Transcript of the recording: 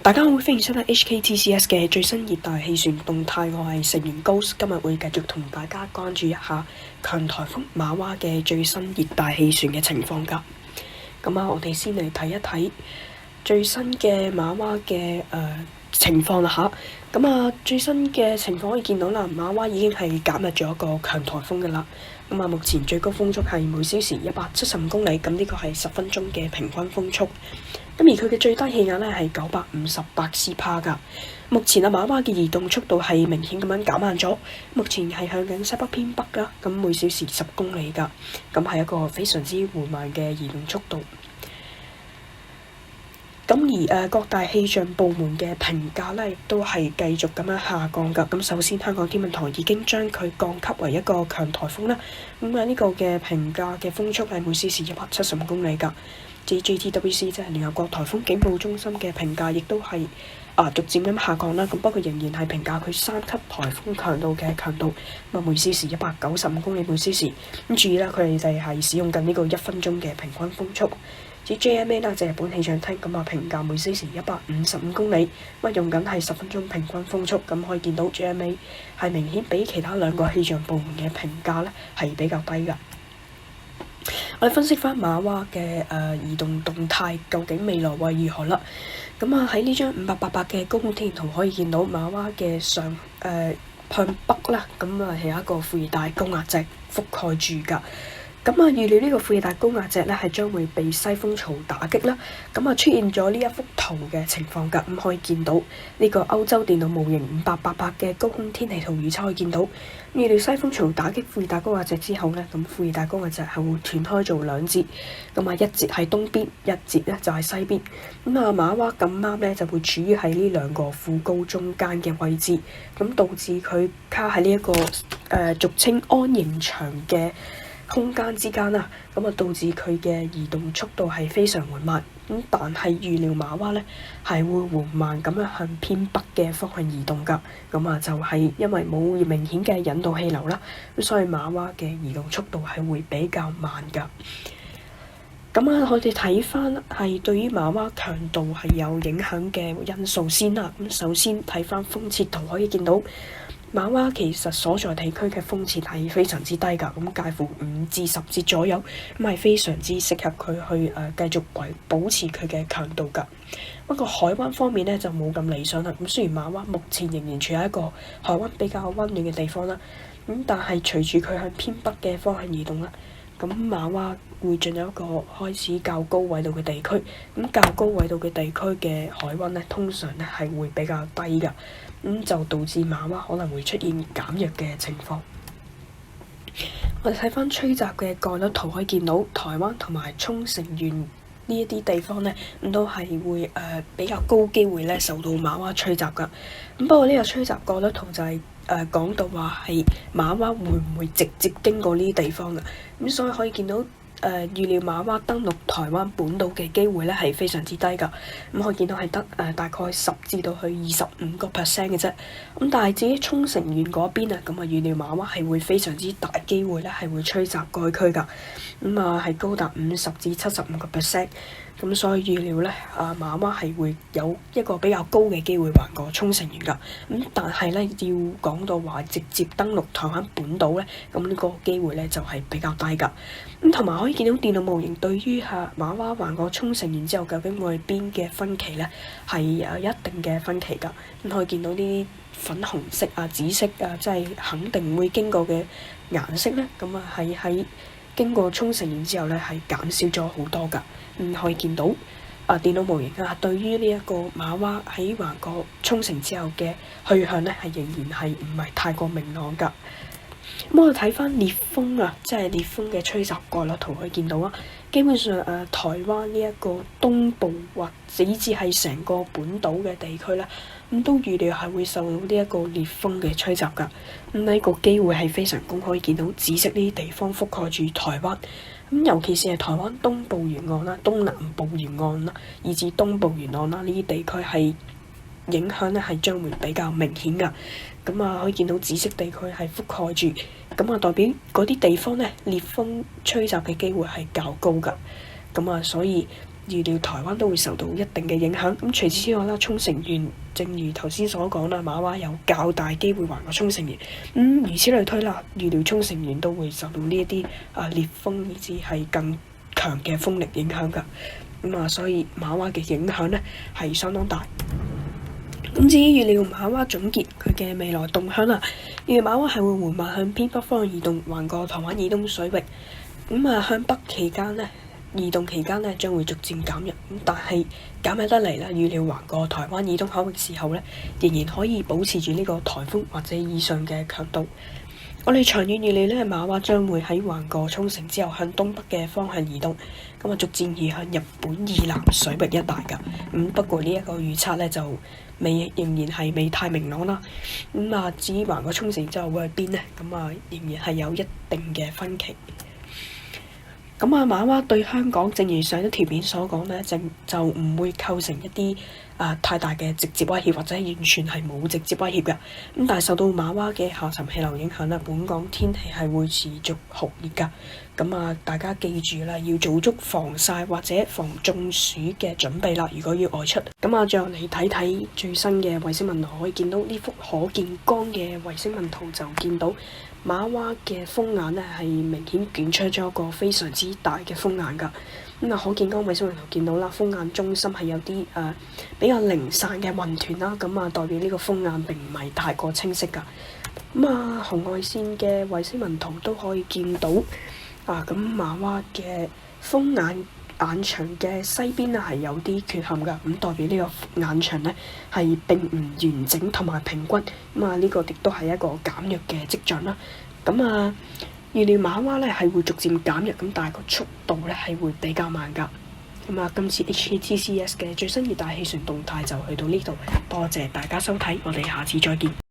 大家好，歡迎收睇 HKTCS 嘅最新熱帶氣旋動態，我係成員 Ghost，今日會繼續同大家關注一下強颱風瑪娃嘅最新熱帶氣旋嘅情況㗎。我哋先嚟睇一睇最新嘅瑪娃嘅情況啦嚇。最新嘅情況可以見到啦，瑪娃已經係減入咗一個強颱風㗎啦。目前最高風速係每小時175公里，呢個係10分鐘嘅平均風速。而佢嘅最低氣壓咧係958 CPA 㗎。目前瑪娃嘅移動速度係明顯咁樣減慢咗，目前係向緊西北偏北啦，每小時10公里㗎，係一個非常之緩慢嘅移動速度。而各大氣象部門嘅評價咧，亦都係繼續咁樣下降㗎。首先，香港天文台已經將佢降級為一個強颱風啦。呢個嘅評價嘅風速係每小時175公里㗎。至於 GTWC 即係聯合國颱風警報中心嘅評價，亦都係逐漸咁下降啦。不過仍然係評價佢3級颱風強度嘅強度，每小時195公里每小時。注意啦，佢哋就係使用緊呢個1分鐘嘅平均風速。至於 JMA 啦，就係日本氣象廳評價每小時155公里，用緊係10分鐘平均風速。可以見到 JMA 係明顯比其他兩個氣象部門嘅評價咧係比較低㗎。我哋分析翻瑪娃嘅移動動態，究竟未來會如何啦？喺呢張588嘅高空天氣圖可以見到瑪娃嘅向北啦，係有一個副熱帶高壓脊覆蓋住㗎。預料呢個副熱帶高壓脊咧係將會被西風槽打擊啦。出現咗呢一幅圖嘅情況㗎。可以見到呢個歐洲電腦模型5888嘅高空天氣圖預測可以見到，預料西風槽打擊副熱帶高壓脊之後咧，副熱帶高壓脊係會斷開做兩節，一節係東邊，一節咧就係西邊。瑪娃咁啱咧就會處於喺呢兩個副高中間嘅位置，導致佢卡喺呢一個俗稱安形牆嘅空間之間啦，導致佢嘅移動速度係非常緩慢。但係預料瑪娃咧係會緩慢咁樣向偏北嘅方向移動㗎。就係因為冇明顯嘅引導氣流啦，所以瑪娃嘅移動速度係會比較慢㗎。我哋睇翻係對於瑪娃強度係有影響嘅因素先啦。首先睇翻風切圖可以見到，瑪娃其實所在地區嘅風切係非常之低㗎，介乎5至10節左右，係非常之適合佢去繼續保持佢嘅強度㗎。不過海灣方面咧就冇咁理想啦。雖然瑪娃目前仍然處喺一個海灣比較溫暖嘅地方啦，但係隨住佢向偏北嘅方向移動啦，瑪娃會進入一個開始較高緯度嘅地區。較高緯度嘅地區嘅海灣咧，通常咧係會比較低㗎。就導致瑪娃可能會出現減弱嘅情況。我哋睇翻吹襲嘅概率圖，可以見到台灣同埋沖繩縣呢一啲地方咧，都係會比較高機會咧受到瑪娃吹襲㗎。不過呢個吹襲概率圖就係講到話係瑪娃會唔會直接經過呢啲地方㗎。所以可以見到預料瑪娃登陸台灣本島嘅機會咧係非常之低㗎。可以見到係得大概10至到去25%嘅啫。但係至於沖繩縣嗰邊預料瑪娃係會非常之大機會咧係會吹襲該區㗎。係高達50至75%。所以預料咧瑪娃係會有一個比較高嘅機會橫過沖繩縣㗎。但係咧要講到話直接登陸台灣本島咧，呢個機會咧就係比較低㗎。同埋可以見到電腦模型對於瑪娃橫過沖繩縣之後究竟會邊嘅分歧咧係有一定嘅分歧㗎。可以見到啲粉紅色紫色即係肯定會經過嘅顏色咧，係喺經過沖繩縣之後咧係減少咗好多㗎。可以見到電腦模型對於呢一個瑪娃喺橫過沖繩之後嘅去向咧係仍然係唔係太過明朗㗎。我哋睇翻烈風即係烈風嘅吹襲概率圖可以見到基本上台灣呢一個東部或者以至係成個本島嘅地區咧，都預料係會受到呢一個烈風嘅吹襲㗎。呢個機會係非常高，可以見到紫色呢啲地方覆蓋住台灣。尤其是係台灣東部沿岸啦、東南部沿岸啦，以至東部沿岸啦，呢啲地區係影響咧係將會比較明顯㗎。可以見到紫色地區係覆蓋住，代表嗰啲地方咧烈風吹襲嘅機會係較高㗎。所以預料台灣都會受到一定嘅影響。咁除此之外啦，沖繩縣正如頭先所講啦，馬娃有較大機會橫過沖繩縣。如此類推啦，預料沖繩縣都會受到呢一啲烈風以至係更強嘅風力影響㗎。所以馬娃嘅影響呢係相當大。咁至於預料馬娃總結佢嘅未來動向啦，預料馬娃係會緩慢向偏北方向移動，橫過台灣以東水域。向北期間呢，移動期間呢將會逐漸減弱。但係減弱得嚟啦，預料橫過台灣以東海域時候呢，仍然可以保持住呢個颱風或者以上嘅強度。我哋長遠預料呢，馬娃將會喺橫過沖繩之後向東北嘅方向移動，逐漸移向日本以南水域一帶㗎。不過呢一個預測呢，就仍然係未太明朗啦。至於橫過沖繩之後會去邊呢？仍然係有一定嘅分歧。馬娃對香港正如上一條片所講呢，就唔會構成一啲太大嘅直接威脅，或者完全係冇直接威脅嘅。但係受到馬娃嘅下沉氣流影響啦，本港天氣係會持續酷熱㗎。大家記住啦，要做足防曬或者防中暑嘅準備啦。如果要外出，最後嚟睇睇最新嘅衛星雲圖，可以見到呢幅可見光嘅衛星雲圖，就見到馬娃嘅風眼呢係明顯捲出咗一個非常之大嘅風眼㗎。可見光衛星雲圖見到啦，風眼中心係有啲比較零散嘅雲團啦，代表呢個風眼並唔係太過清晰㗎。紅外線嘅衛星雲圖都可以見到馬娃嘅風眼眼場嘅西邊呢係有啲缺陷㗎，代表呢個眼場呢係並唔完整同埋平均。呢個亦都係一個減弱嘅跡象啦。預料馬娃呢係會逐漸減弱，但係個速度呢係會比較慢㗎。今次 HKTCS 嘅最新熱帶氣旋動態就去到呢度，多謝大家收睇，我哋下次再見。